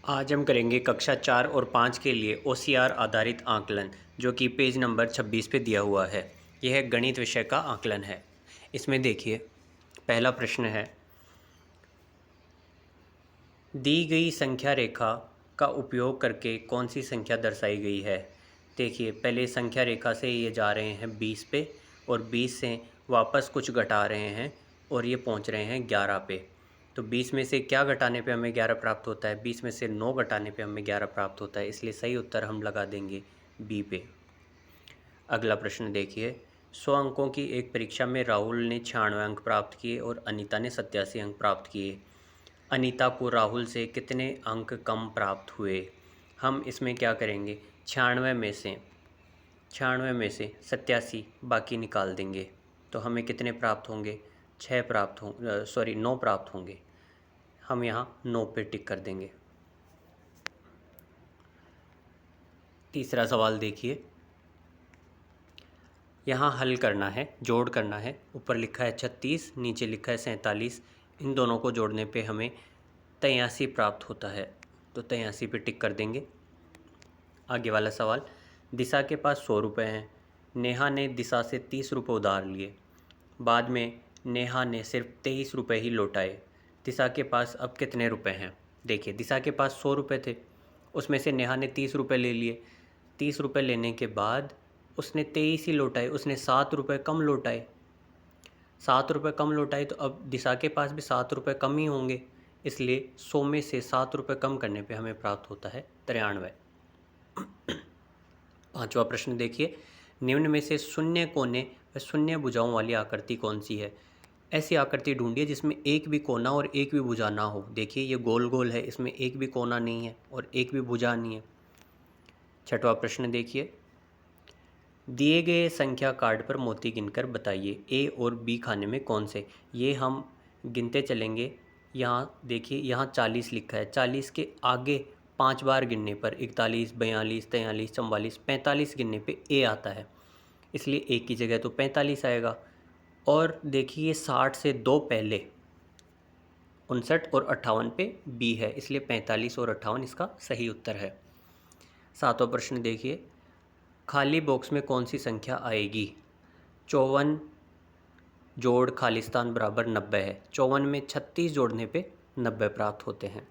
आज हम करेंगे कक्षा 4 और 5 के लिए OCR आधारित आकलन, जो कि पेज नंबर 26 पे दिया हुआ है। यह गणित विषय का आकलन है। इसमें देखिए, पहला प्रश्न है, दी गई संख्या रेखा का उपयोग करके कौन सी संख्या दर्शाई गई है। देखिए, पहले संख्या रेखा से ये जा रहे हैं 20 पे और 20 से वापस कुछ घटा रहे हैं और ये पहुंच रहे हैं 11 पे। तो 20 में से क्या घटाने पे हमें 11 प्राप्त होता है? 20 में से 9 घटाने पे हमें 11 प्राप्त होता है, इसलिए सही उत्तर हम लगा देंगे बी पे। अगला प्रश्न देखिए, 100 अंकों की एक परीक्षा में राहुल ने 96 अंक प्राप्त किए और अनीता ने 87 अंक प्राप्त किए। अनीता को राहुल से कितने अंक कम प्राप्त हुए? हम इसमें क्या करेंगे, 96 में से 87 बाकी निकाल देंगे, तो हमें कितने प्राप्त होंगे? 9 प्राप्त होंगे। हम यहाँ 9 पे टिक कर देंगे। तीसरा सवाल देखिए, यहाँ हल करना है, जोड़ करना है। ऊपर लिखा है 36, नीचे लिखा है 47। इन दोनों को जोड़ने पे हमें 83 प्राप्त होता है, तो 83 पे टिक कर देंगे। आगे वाला सवाल, दिशा के पास 100 रुपये हैं। नेहा ने दिशा से 30 रुपये उधार लिए। बाद में नेहा ने सिर्फ 23 रुपये ही लौटाए। दिशा के पास अब कितने रुपए हैं? देखिए, दिशा के पास 100 रुपये थे, उसमें से नेहा ने 30 रुपये ले लिए। 30 रुपये लेने के बाद उसने 23 ही लौटाए, उसने 7 रुपये कम लौटाए। 7 रुपये कम लौटाए, तो अब दिशा के पास भी 7 रुपये कम ही होंगे, इसलिए 100 में से 7 रुपये कम करने पे हमें प्राप्त होता है 93। पांचवा प्रश्न देखिए, निम्न में से शून्य कोने व शून्य भुजाओं वाली आकृति कौन सी है? ऐसी आकृति ढूंढिए जिसमें एक भी कोना और एक भी भुजा ना हो। देखिए, ये गोल गोल है, इसमें एक भी कोना नहीं है और एक भी भुजा नहीं है। छठवां प्रश्न देखिए, दिए गए संख्या कार्ड पर मोती गिनकर बताइए ए और बी खाने में कौन से। ये हम गिनते चलेंगे। यहाँ देखिए, यहाँ 40 लिखा है, 40 के आगे 5 बार गिनने पर 41, 42, 43, 44, 45 गिनने पे ए आता है, इसलिए ए की जगह तो 45 आएगा। और देखिए, 60 से 2 पहले 59 और 58 पे बी है, इसलिए 45 और 58 इसका सही उत्तर है। सातवां प्रश्न देखिए, खाली बॉक्स में कौन सी संख्या आएगी? 54 जोड़ खालिस्तान बराबर 90 है। 54 में 36 जोड़ने पे 90 प्राप्त होते हैं।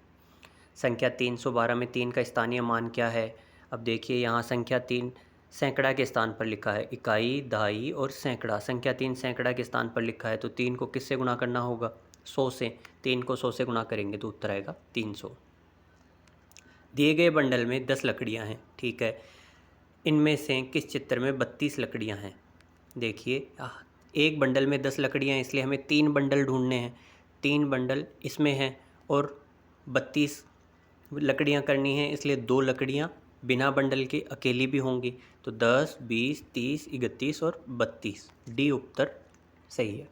संख्या 312 में 3 का स्थानीय मान क्या है? अब देखिए, यहाँ संख्या 3 सैकड़ा के स्थान पर लिखा है, इकाई, दहाई और सैकड़ा। संख्या 3 सैकड़ा के स्थान पर लिखा है, तो 3 को किससे गुणा करना होगा? 100 से। 3 को 100 से गुणा करेंगे तो उत्तर आएगा 300। दिए गए बंडल में 10 लकड़ियाँ हैं, ठीक है। इनमें से किस चित्र में 32 लकड़ियाँ हैं? देखिए, एक बंडल में 10 लकड़ियाँ हैं, इसलिए हमें 3 बंडल ढूंढने हैं। 3 बंडल इसमें हैं और 32 लकड़ियाँ करनी हैं, इसलिए 2 लकड़ियाँ बिना बंडल के अकेली भी होंगी। तो 10, 20, 30, 31 और 32, डी उत्तर सही है।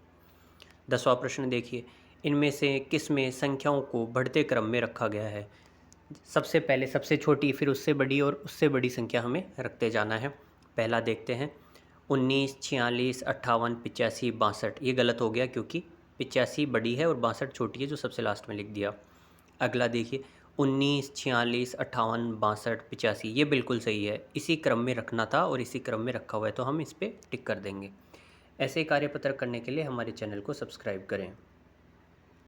10वां प्रश्न देखिए, इनमें से किस में संख्याओं को बढ़ते क्रम में रखा गया है? सबसे पहले सबसे छोटी, फिर उससे बड़ी और उससे बड़ी संख्या हमें रखते जाना है। पहला देखते हैं, 19, 46, 58, 85, 62। ये गलत हो गया क्योंकि 85 बड़ी है और 62 छोटी है, जो सबसे लास्ट में लिख दिया। अगला देखिए, 19, 46, 58, 62, 85, ये बिल्कुल सही है। इसी क्रम में रखना था और इसी क्रम में रखा हुआ है, तो हम इस पर टिक कर देंगे। ऐसे कार्यपत्र करने के लिए हमारे चैनल को सब्सक्राइब करें।